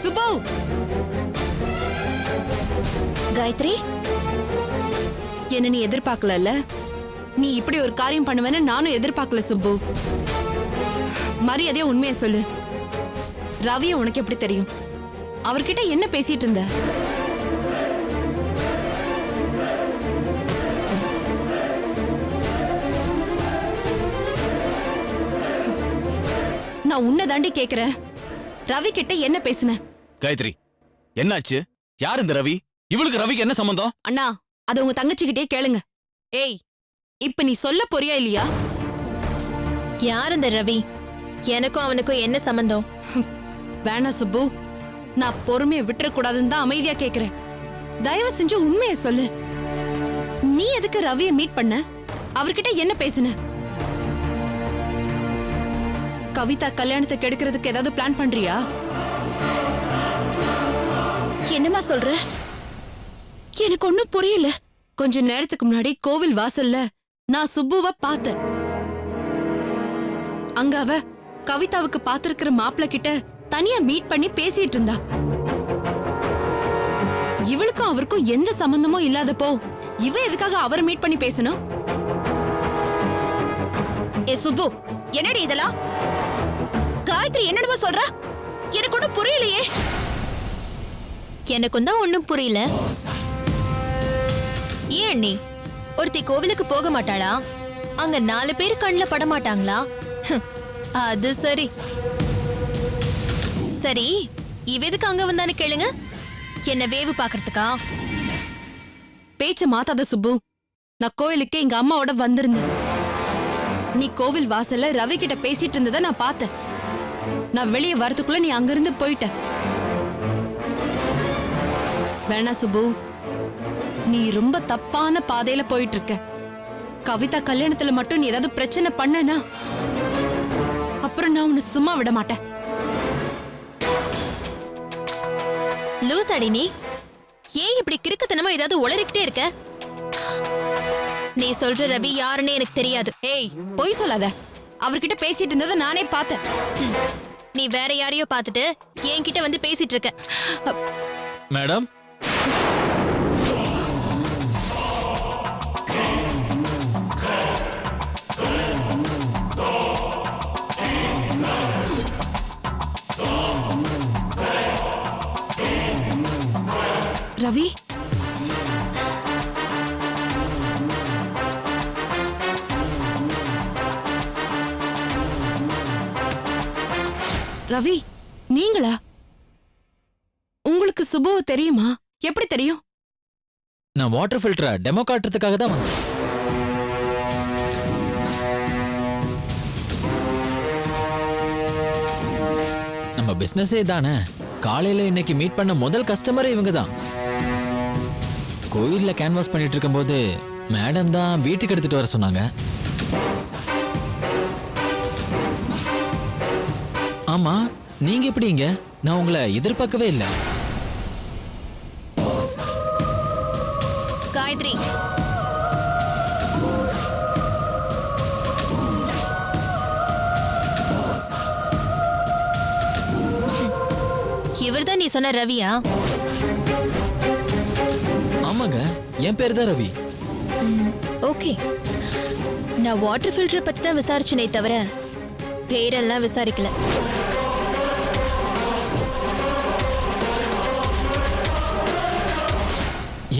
சுப்பு. காயத்ரி, என்ன நீ எதிர்பார்க்கல? நீ இப்படி ஒரு காரியம் பண்ணுவேன்னு நானும் எதிர்பார்க்கல சுப்பு. மரியாதையா உண்மையை சொல்லு. ரவிய உனக்கு எப்படி தெரியும்? அவர்கிட்ட என்ன பேசிட்டு இருந்த? நான் உன்னை தாண்டி கேக்குறேன். ரவி கிட்ட என்ன பேசுன? காயத்ரி, என்னாச்சு? யார் இந்த ரவி? இவளுக்கு ரவிக்கு என்ன சம்பந்தம்? அண்ணா, அது உங்க தங்கச்சிக்கிட்டே கேளுங்க. ஏய், இப்ப நீ சொல்ல போறியா இல்லையா? யார் இந்த ரவி? எனக்கும் அவனுக்கும் என்ன சம்பந்தம்? வேணா சுப்பு, நான் பொறுமையை விட்டுறக்கூடாதுன்னு தான் அமைதியா கேக்குறேன். தயவு செஞ்சு உண்மையை சொல்லு. நீ எதுக்கு ரவியை மீட் பண்ண? அவர்கிட்ட என்ன பேசுன? கவிதா கல்யாணத்தை கெடுக்கிறதுக்கு ஏதாவது பிளான் பண்றியா? என்னமா சொல்ற? எனக்கு ஒண்ணும் புரியல. கொஞ்ச நேரத்துக்கு முன்னாடி கோவில் வாசல்ல நான் சுப்புவ பார்த்தேன். அங்க அவ கவிதாவுக்கு பாத்திருக்கிற மாப்பிள்ள கிட்ட தனியா மீட் பண்ணி பேசிட்டு இருந்தா. இவளுக்கும் அவருக்கும் எந்த சம்பந்தமும் இல்லாதப்போ இவ எதுக்காக அவரை மீட் பண்ணி பேசணும்? ஏ சுப்பு, என்னடி இதெல்லாம்? காயத்ரி என்னடா சொல்ற? எனக்கு ஒண்ணும் புரியலையே. எனக்கும் தான் ஒண்ணும் புரியல. ஏன் நீ ஒருத்தி கோவிலுக்கு போக மாட்டாளா? அங்க 4 பேர் கண்ணுல பட மாட்டாங்களா? அது சரி சரி, இவ எதுக்கு அங்க வந்தான்னு கேளுங்க. என்ன வேவு பாக்குறதுக்கா? பேச்ச மாத்தாத சுப்பு. நான் கோயிலுக்கு எங்க அம்மாவோட வந்திருந்தேன். நீ கோவில் வாசல்ல ரவி கிட்ட பேசிட்டு இருந்ததை நான் பார்த்தேன். நான் வெளியே வரதுக்குள்ள நீ அங்கிருந்து போயிட்ட. வேணா சுப்பு, நீ ரொம்ப தப்பான பாதையில போயிட்டு இருக்க. கவிதா கல்யாணத்துல மட்டும் நீ ஏதாவது பிரச்சனை பண்ணனா அப்புறம் நான் உன்னை சும்மா விட மாட்டேன். லூஸ் அடி நீ. ஏன் இப்படி கிறுக்குத்தனமா ஏதாவது உளறிக்கிட்டே இருக்க? நீ சொல்ற ரவி யாருன்னு எனக்கு தெரியாது. ஏய், பொய் சொல்லாத. அவர்கிட்ட பேசிட்டு இருந்ததை நானே பார்த்தேன். நீ வேற யாரையோ பார்த்துட்டு என்கிட்ட வந்து பேசிட்டு இருக்க. மேடம், ரவி, ரவி, நீங்களா? உங்களுக்கு சுபுவ தெரியுமா? எப்படி தெரியும்? நான் வாட்டர் ஃபில்டரை டெமோ காட்டுறதுக்காக தான் வந்தேன். நம்ம பிசினஸே தானே. காலையில இன்னைக்கு மீட் பண்ண முதல் கஸ்டமரே இவங்க தான். கோயில்ல கேன்வாஸ் பண்ணிட்டு இருக்கும்போது மேடம் தான் வீட்டுக்கு எடுத்துட்டு வர சொன்னாங்க. ஆமா, நீங்க எப்படிங்க? நான் உங்களை எதிர்பார்க்கவே இல்லை. காயத்ரி, இவர்தான் நீ சொன்ன ரவியா? ஆமாங்க, என் பேர் தான் ரவி. ஓகே, நான் வாட்டர் ஃபில்டர் பத்தி தான் விசாரிச்சனே தவிர பேரெல்லாம் விசாரிக்கல.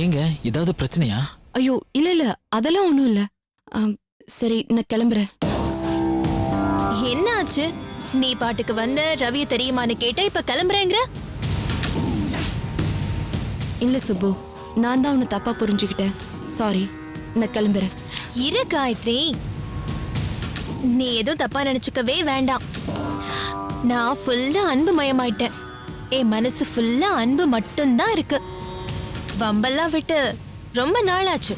ஏங்க, ஏதாவது பிரச்சனையா? ஐயோ, இல்ல இல்ல, அதெல்லாம் ஒண்ணும் இல்ல. சரி, நான் கிளம்புறேன். என்ன ஆச்சு? நீ பாட்டுக்கு வந்த ரவிய தெரியுமான்னு கேட்டா இப்ப கிளம்புறேங்கிற? இல்ல சுப்பு, நான் தான் உன்னை தப்பா புரிஞ்சுக்கிட்டேன். சாரி, நான் கிளம்புறேன். இரு காயத்ரி, நீ எதுவும் தப்பா நினைச்சுக்கவே வேண்டாம். நான் ஃபுல்லா அன்பு மயமாயிட்டேன். என் மனசு ஃபுல்லா அன்பு மட்டும்தான் இருக்கு. வம்பெல்லாம் விட்டு ரொம்ப நாளாச்சு.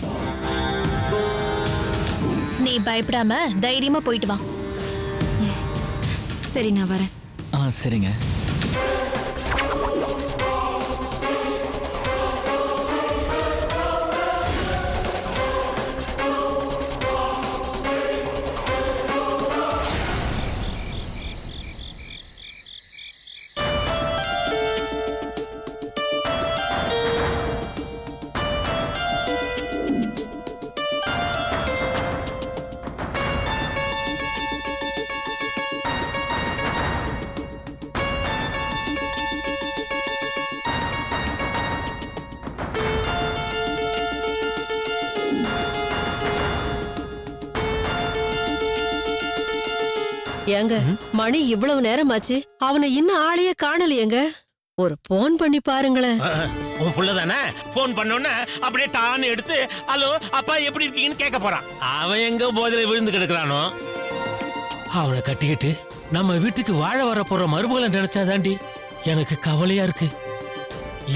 நீ பயப்படாம தைரியமா போயிட்டு வா. சரி, நான் வரேன். சரிங்க. ஏங்க மணி இவ்வளவு நேரமாச்சு அவனை இன்னும் ஆளையே காணலையேங்க. ஒரு போன் பண்ணி பாருங்களேன். உன் புள்ளதானே போன் பண்ணோன்னு அப்படியே டான்னு எடுத்து ஹலோ அப்பா எப்படி இருக்கீங்கன்னு கேட்க போறான். அவன் எங்க போதையில விழுந்து கிடக்குறானோ. அவனை கட்டிக்கிட்டு நம்ம வீட்டுக்கு வாழ வர போற மருமகளை நினைச்சாதாண்டி எனக்கு கவலையா இருக்கு.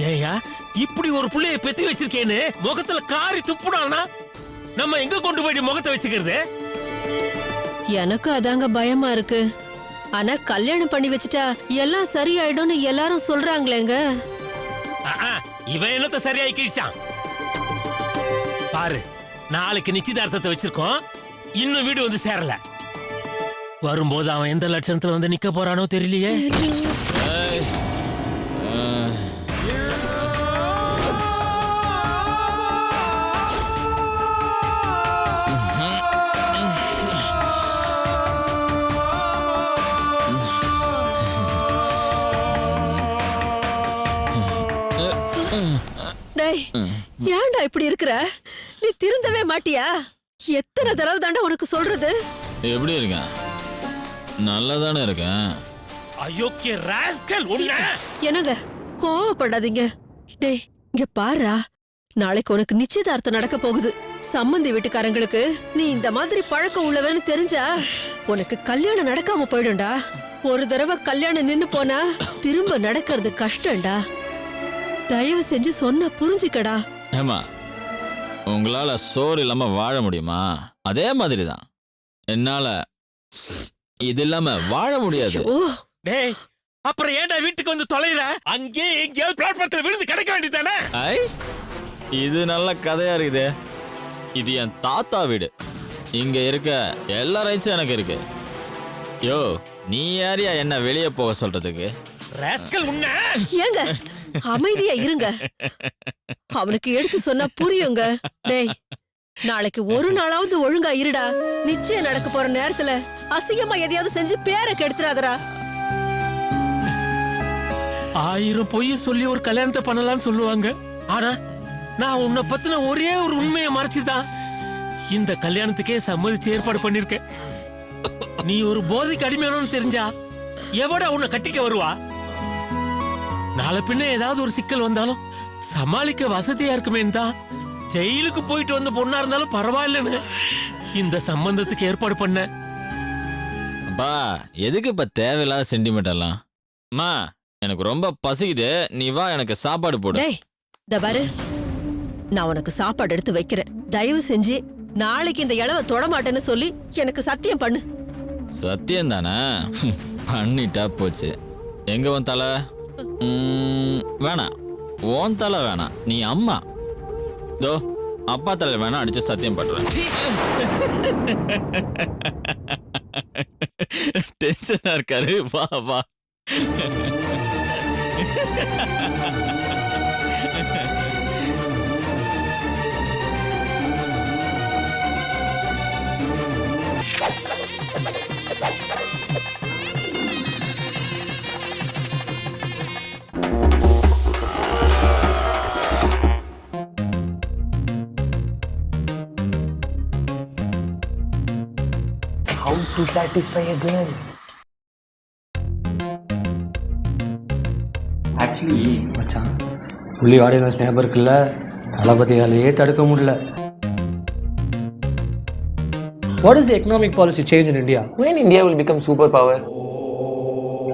ஏயா இப்படி ஒரு புள்ளைய பெத்தி வச்சிருக்கேன்னு முகத்துல காரி துப்புடானா நம்ம எங்க கொண்டு போயிட்டு முகத்தை வச்சுக்கிறது? எனக்கு அதாங்க பயமா இருக்கு. ஆனா கல்யாணம் பண்ணி வச்சுட்டா எல்லாம் சரியாயிடும்னு எல்லாரும் சொல்றாங்களேங்க. இவன் என்னத்த சரியாக்கிடுச்சான் பாரு. நாளைக்கு நிச்சயதார்த்தத்தை வச்சிருக்கோம், இன்னும் வீடு வந்து சேரல. வரும்போது அவன் எந்த லட்சணத்துல வந்து நிக்க போறானோ தெரியலையே. டேய், ஏன்டா இப்படி இருக்கிற? நீ திருந்தவே மாட்டியா? எத்தனை தடவை தாண்டா உனக்கு சொல்றது? எப்படி இருக்கேன்? நல்லதானே இருக்கேன். அயோக்கிய ராஸ்கல் உன்ன. என்னங்க கோவப்படாதீங்க. டேய் இங்க பாருடா, நாளைக்கு உனக்கு நிச்சயதார்த்தம் நடக்க போகுது. சம்பந்தி வீட்டுக்காரங்களுக்கு நீ இந்த மாதிரி பழக்கம் உள்ளவன்னு தெரிஞ்சா உனக்கு கல்யாணம் நடக்காம போயிடும்டா. ஒரு தடவை கல்யாணம் நின்னு போனா திரும்ப நடக்கிறது கஷ்டம்டா. தயவு செஞ்சு சொன்ன புரிஞ்சுக்கடா. ஏமா, உங்களால சோறு இல்லாம வாழ முடியுமா? அதே மாதிரி தான் என்னால இது இல்லாம வாழ முடியாது. ஓ டேய், அப்புறம் ஏன்டா வீட்டுக்கு வந்து தொலைற? அங்கே எங்கேயாவது பிளாட்ஃபார்ம்ல விழுந்து கிடக்க வேண்டியதானே? ஐ, இது நல்ல கதையா இருக்குது. இது என் தாத்தா வீடு. இங்க இருக்க எல்லா ரைட்ஸும் எனக்கு இருக்கு. யோ, நீ யாரியா என்ன வெளியே போக சொல்றதுக்கு? ராஸ்கல் உன்ன. ஏங்க அமைதியா இருங்க. அவனுக்கு எடுத்து சொன்னா புரியுங்க. டேய், நாளைக்கு ஒரு நாளாவது ஒழுங்கா இருடா. நிச்சயம் நடக்க போற நேரத்துல அசிங்கமா எதையாவது செஞ்சு பேரை கெடுத்துறாதடா. 1000 பொய் சொல்லி ஒரு கல்யாணத்தை பண்ணலாம்னு சொல்லுவாங்க. ஆனா நான் உன்னை பத்தின ஒரே ஒரு உண்மையை மறைச்சுதான் இந்த கல்யாணத்துக்கே சம்மதிச்சு ஏற்பாடு பண்ணிருக்கேன். நீ ஒரு போதைக்கு அடிமையானு தெரிஞ்சா எவடா உன்னை கட்டிக்க வருவா? நாளை பின்ன ஏதாவது ஒரு சிக்கல் வந்தாலும் சமாளிக்க வசதியா இருக்குமேன்னு தான் ஜெயிலுக்கு போயிட்டு வந்த பொண்ணா இருந்தாலும் பரவாயில்லன்னு இந்த சம்பந்தத்துக்கு ஏற்பாடு பண்ண. அப்பா, எதுக்கு இப்ப தேவையில்லாத சென்டிமெண்ட் எல்லாம்? அம்மா, எனக்கு ரொம்ப பசிக்குது, நீ வா, எனக்கு சாப்பாடு போடு. டேய், இந்த பாரு, நான் உனக்கு சாப்பாடு எடுத்து வைக்கிறேன். தயவு செஞ்சு நாளைக்கு இந்த இளவ தொட மாட்டேன்னு சொல்லி எனக்கு சத்தியம் பண்ணு. சத்தியம் தானே? பண்ணிட்டா போச்சு. எங்க உன் தலை? வேணாம், உன் தலை வேணாம், நீ அம்மா. தோ அப்பா தலை வேணா அடிச்சு சத்தியம் பண்றேன். டென்ஷனா இருக்காரு. வா வா. How to satisfy a girl? Actually மச்சான், புள்ளி ஆடியன்ஸ் ஞாபகம் இருக்குல்ல, தளபதியாலேயே தடுக்க முடியல. What is the economic policy change in India? When India will become superpower?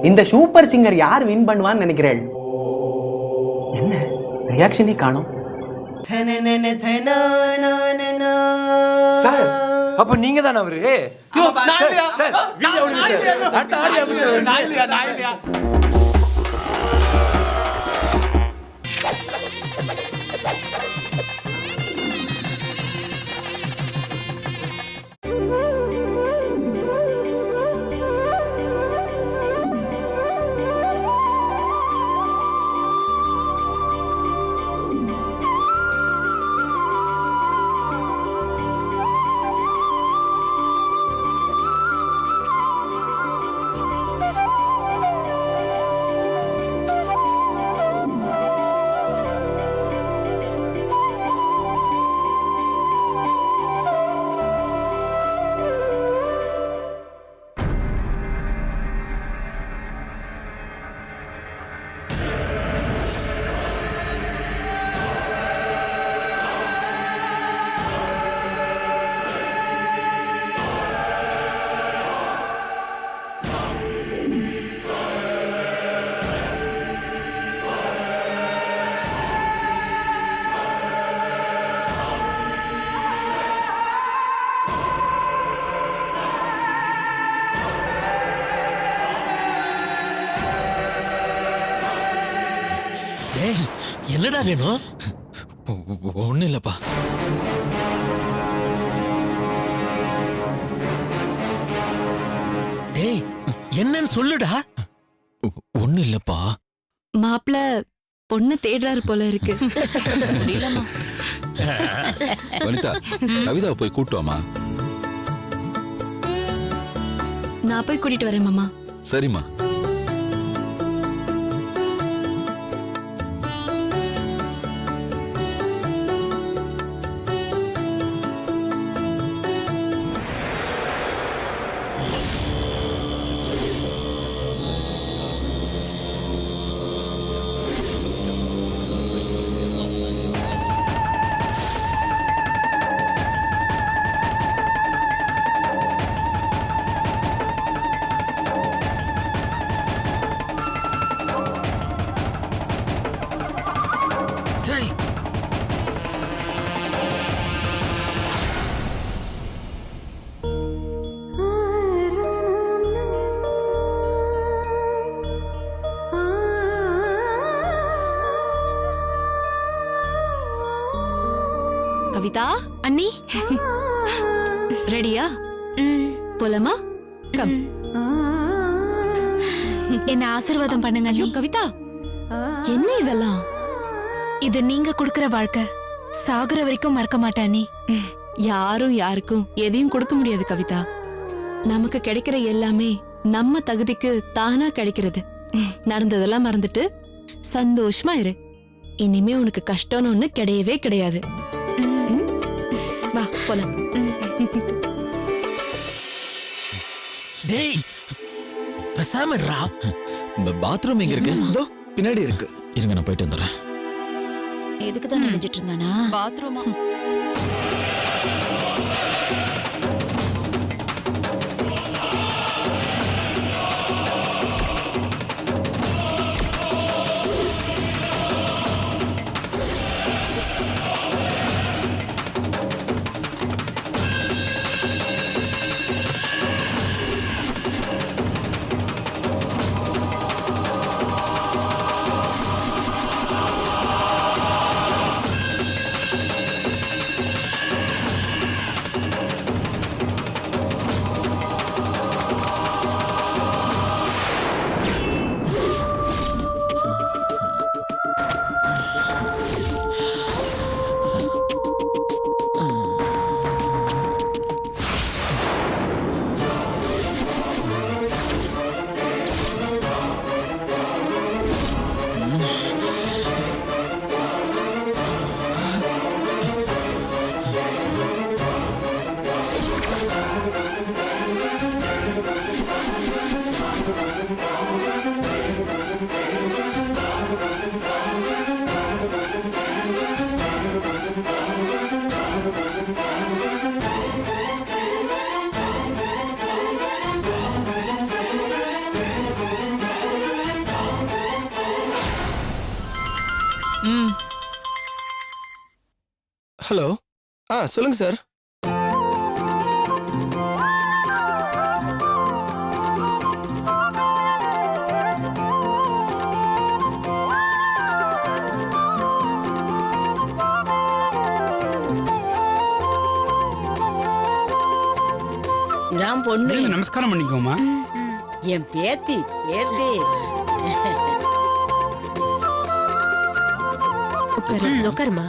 இந்த சூப்பர் சிங்கர் யார் வின் பண்ணுவான்னு நினைக்கிறேன்? என்ன ரியாக்ஷனே காணோம். சார், அப்ப நீங்க தானே அவரு? என்னடா வேணும்? ஒன்னும் இல்லப்பா. டேய் என்னன்னு சொல்லுடா. ஒன்னும் இல்லப்பா. மாப்பிள்ள பொண்ணு தேடுறாரு போல இருக்கு. வனிதா, கவிதாவை போய் கூட்டு வாமா. நான் போய் கூட்டிட்டு வரேன் மாமா. சரிம்மா. டேய் கவிதா அண்ணி. ரெடியா? போலாமா? கம். என்ன ஆசீர்வாதம் பண்ணுங்க ஐயோ அண்ணி. கவிதா, என்ன இதெல்லாம்? இது நீங்க கொடுக்கிற வாழ்க்கை. சாகுற வரைக்கும் மறக்க மாட்டேன் அண்ணி. யாரும் யாருக்கும் எதையும் கொடுக்க முடியாது கவிதா. நமக்கு கிடைக்கிற எல்லாமே நம்ம தகுதிக்கு தானா கிடைக்கிறது. நடந்ததெல்லாம் மறந்துட்டு சந்தோஷமா இரு. இனிமே உனக்கு கஷ்டம்னு ஒண்ணு கிடையவே கிடையாது. வா போலாம். டேய் பேசாம இருடா. பாத்ரூம் எங்க இருக்கு? இதோ பின்னாடி இருக்கு. இருங்க, நான் போயிட்டு வந்துடுறேன். எதுக்கு தான் நினைச்சிட்டு இருந்தானா? பாத்ரூமா? ஹலோ. சொல்லுங்க சார். இதான் பொண்ணு. நமஸ்காரம் பண்ணிக்கோமா. என் பேத்தி பேத்தி. உட்காருமா.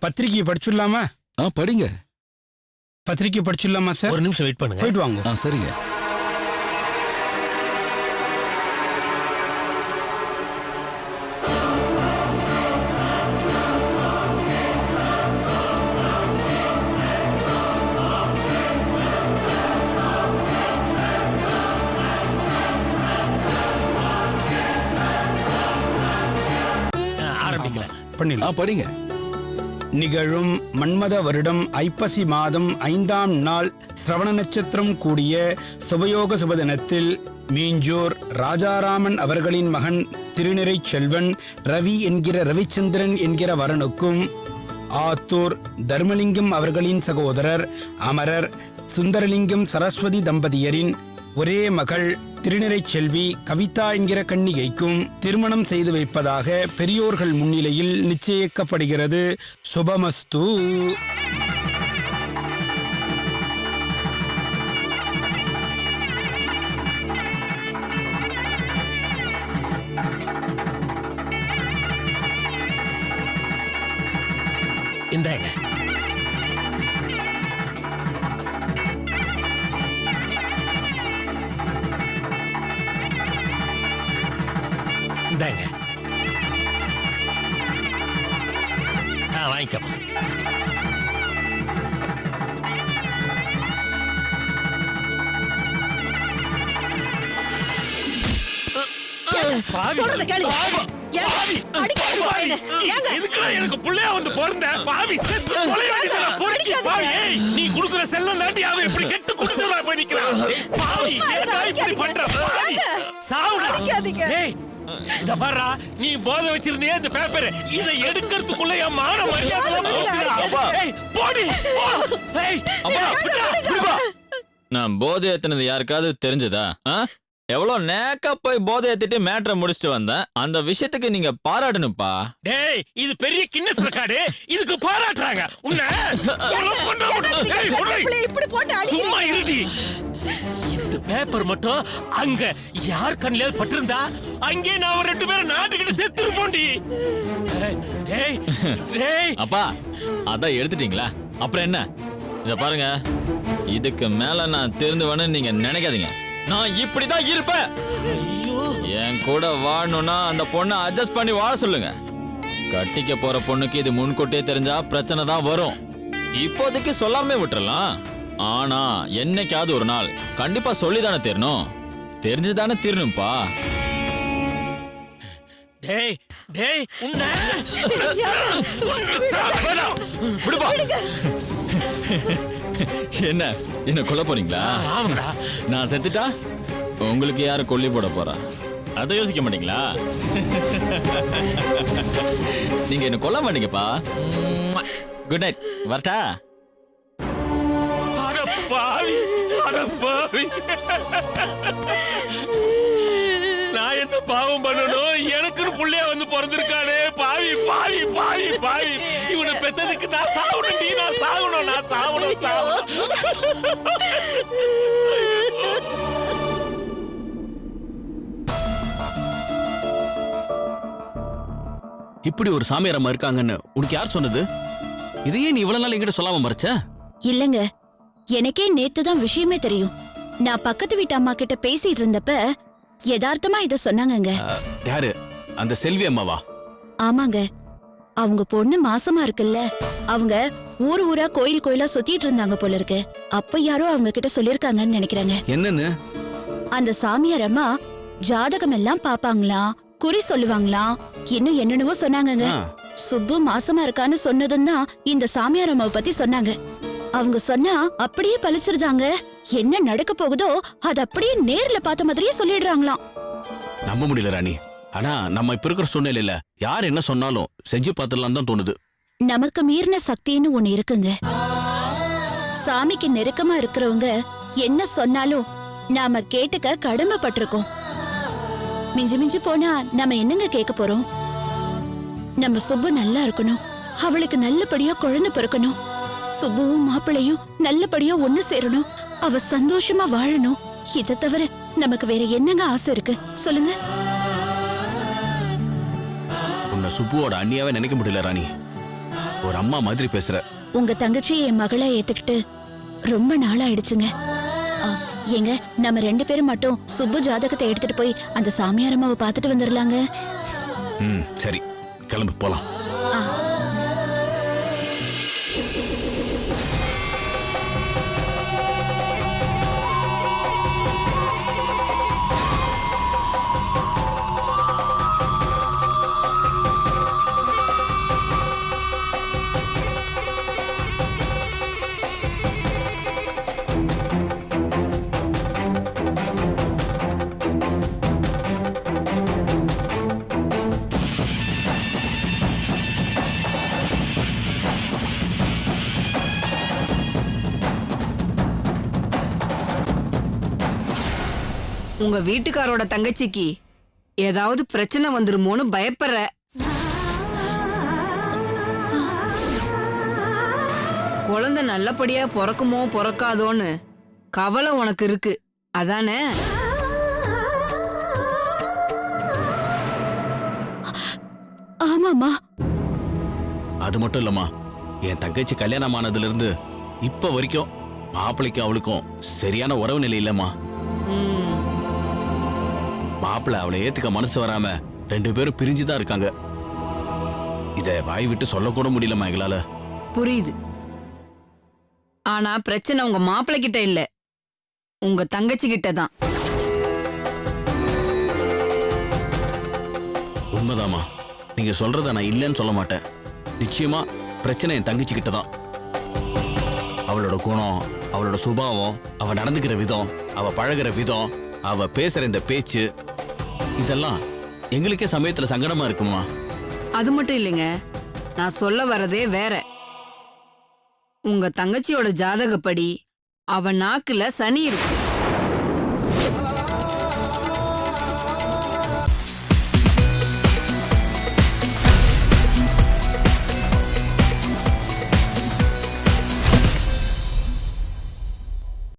பத்திரிக்கை படிச்சுடலாமா? படிங்க. பத்திரிக்கை படிச்சுடலாமா சார்? ஒரு நிமிஷம் வெயிட் பண்ணுங்க. போயிட்டு வாங்க. சரிங்க. சொல்லட்டுங்களா? படிங்க. நிகழும் மன்மத வருடம் ஐப்பசி மாதம் 5ஆம் நாள் சிரவண நட்சத்திரம் கூடிய சுபயோக சுபதினத்தில் மீஞ்சூர் ராஜாராமன் அவர்களின் மகன் திருநிறை செல்வன் ரவி என்கிற ரவிச்சந்திரன் என்கிற வரனுக்கும் ஆத்தூர் தர்மலிங்கம் அவர்களின் சகோதரர் அமரர் சுந்தரலிங்கம் சரஸ்வதி தம்பதியரின் ஒரே மகள் திருநிறை செல்வி கவிதா என்கிற கன்னிகைக்கும் திருமணம் செய்து வைப்பதாக பெரியோர்கள் முன்னிலையில் நிச்சயிக்கப்படுகிறது. சுபமஸ்து. இந்தாங்க. இந்தாங்க. வாங்கிக்கப்பா. சொல்றத கேளு. எனக்கு புள்ளையா வந்து பிறந்த பாவி செத்து நீ குடுக்குற செல்லம் தாண்டி அவன் எப்படி கெட்டு குடுக்கறா போய் நிக்கிறான். பாவி இப்படி பண்ற பாவி சாவுடா. இத பாருடா, நீ போதை வச்சிருந்தியே இந்த பேப்பர், இதை எடுக்கிறதுக்குள்ள என் மான மரியாதை போடி. நான் போதை ஏத்தினது யாருக்காவது தெரிஞ்சதா? எவ்வளவு நேக்கா போய் போதை ஏத்திட்டு மேட்டரை முடிச்சுட்டு வந்தேன். அந்த விஷயத்துக்கு நீங்க பாராட்டணும்ப்பா. டேய், இது பெரிய கின்னஸ் ரெக்கார்டு, இதுக்கு பாராட்டுறாங்க. சும்மா இருடி. இந்த பேப்பர் மட்டும் அங்க யார் கண்ணில பட்டிருந்தா அங்கே நான் ஒரு 2 பேரை நாட்டுக்கிட்ட செத்துருப்போண்டி. அப்பா, அதான் எடுத்துட்டீங்களா? அப்புறம் என்ன? இத பாருங்க, இதுக்கு மேல நான் திருந்துவேன்னு நீங்க நினைக்காதீங்க. நான் இப்படிதான் இருப்பேன். என் கூட வாழணும்னா அந்த பொண்ணை அட்ஜஸ்ட் பண்ணி வாழ சொல்லுங்க. கட்டிக்க போற பொண்ணுக்கு இது முன்கூட்டியே தெரிஞ்சா பிரச்சனை தான் வரும். இப்போதைக்கு சொல்லாம விட்டுறலாம். ஆனா என்னைக்காவது ஒரு நாள் கண்டிப்பா சொல்லிதானே தெரியணும். தெரிஞ்சுதானே தீரணும்பா. டேய் டேய் உன்னை என்ன கொல்ல போறீங்களா? நான் செத்துட்டா உங்களுக்கு யாரு கொல்லி போட போறா? அதை யோசிக்க மாட்டீங்களா? நீங்க என்ன கொல்ல மாட்டீங்கப்பா. குட் நைட், வரட்டா? நான் என்ன பாவம் பண்ணணும்? எனக்குன்னு புள்ளையா வந்து பிறந்திருக்கானே. பாவி பாவி பாவி பாவி. இவனை பெத்ததுக்கு நான் சாகணும். நான் சாகணும். நான் சாகணும். இப்படி ஒரு சாமியாரம்மா இருக்காங்கன்னு உனக்கு யார் சொன்னது? இதையே நீ இவ்வளவு நாள் என்கிட்ட சொல்லாம மறைச்ச? இல்லங்க, எனக்கே நேத்துதான் விஷயமே தெரியும். நான் பக்கத்து வீட்டு அம்மா கிட்ட பேசிட்டு இருந்தப்ப யதார்த்தமா இத சொன்னாங்கங்க. யாரு? அந்த செல்வி அம்மாவா? ஆமாங்க, அவங்க பொண்ணு மாசமா இருக்குல்ல, அவங்க ஊர் ஊரா கோயில் கோயிலா சுத்திட்டு இருந்தாங்க போல இருக்கு. அப்ப யாரோ அவங்க கிட்ட சொல்லிருக்காங்கன்னு நினைக்கிறேங்க. என்னன்னு? அந்த சாமியார் அம்மா ஜாதகம் எல்லாம் பாப்பாங்களாம், குறி சொல்லுவாங்களாம், இன்னும் என்னென்னவோ சொன்னாங்கங்க. சுப்பு மாசமா இருக்கான்னு சொன்னதும் தான் இந்த சாமியார் அம்மாவை பத்தி சொன்னாங்க. அவங்க சொன்னா அப்படியே பழிச்சிருந்தாங்க. என்ன நடக்க போகுதோ அது அப்படியே நேர்ல பார்த்த மாதிரியே சொல்லிடுறாங்களாம். நம்ப முடியல ராணி. ஆனா நம்ம இப்ப இருக்கிற சூழ்நிலையில யார் என்ன சொன்னாலும் செஞ்சு பார்த்துடலாம் தான் தோணுது. நமக்கு மீறின சக்தின்னு ஒண்ணு இருக்குங்க. சாமிக்கு நெருக்கமா இருக்கிறவங்க என்ன சொன்னாலும் நாம கேட்டுக்க கடமைப்பட்டிருக்கோம். மிஞ்சி மிஞ்சி போனா நாம என்னங்க கேட்க போறோம்? நம்ம சுப்பு நல்லா இருக்கணும், அவளுக்கு நல்லபடியா குழந்தை பிறக்கணும், சுப்புவும் மாப்பிளையும் நல்லபடியா ஒண்ணு சேரணும், அவ சந்தோஷமா வாழணும். இதை தவிர நமக்கு வேற என்னங்க ஆசை இருக்கு சொல்லுங்க? உன்னை சுப்புவோட அண்ணியாவே நினைக்க முடியல ராணி. ஒரு அம்மா மாதிரி பேசுற. உங்க தங்கச்சி என் மகளை ஏத்துக்கிட்டு ரொம்ப நாள் ஆயிடுச்சுங்க. ஏங்க, நம்ம 2 பேரும் மட்டும் சுப்பு ஜாதகத்தை எடுத்துட்டு போய் அந்த சாமியார் அம்மாவை பார்த்துட்டு வந்துடலாங்க. சரி, கிளம்பு போலாம். உங்க வீட்டுக்காரோட தங்கச்சிக்கு ஏதாவது பிரச்சனை வந்துருமோன்னு பயப்படுற. குழந்தை நல்லபடியா பிறக்குமோ பிறக்காதோன்னு கவலை உனக்கு இருக்கு, அதானே? ஆமாமா. அது மட்டும் இல்லம்மா, என் தங்கச்சி கல்யாணம் ஆனதுல இருந்து இப்ப வரைக்கும் மாப்பிள்ளைக்கும் அவளுக்கும் சரியான உறவு நிலை இல்லம்மா. மாப்பிள்ளை அவளை ஏத்துக்க மனசு வராம 2 பேரும் பிரிஞ்சுதான் இருக்காங்க. இத வாய் விட்டு சொல்லக்கூட முடியலம்மா எங்களால. புரியுது. ஆனா பிரச்சனை உங்க மாப்பிள்ளை கிட்ட இல்ல, உங்க தங்கச்சி கிட்ட தான். உண்மைதாம்மா, நீங்க சொல்றத நான் இல்லைன்னு சொல்ல மாட்டேன். நிச்சயமா பிரச்சனை என் தங்கச்சி கிட்ட தான். அவளோட குணம், அவளோட சுபாவம், அவ நடந்துக்கிற விதம், அவ பழகுற விதம், அவ பேசுற இந்த பேச்சு, இதெல்லாம் எங்களுக்கே சமயத்துல சங்கடமா இருக்குமா. அது மட்டும் இல்லைங்க, நான் சொல்ல வரதே வேற. உங்க தங்கச்சியோட ஜாதகப்படி அவ நாக்குல சனி இருக்கு.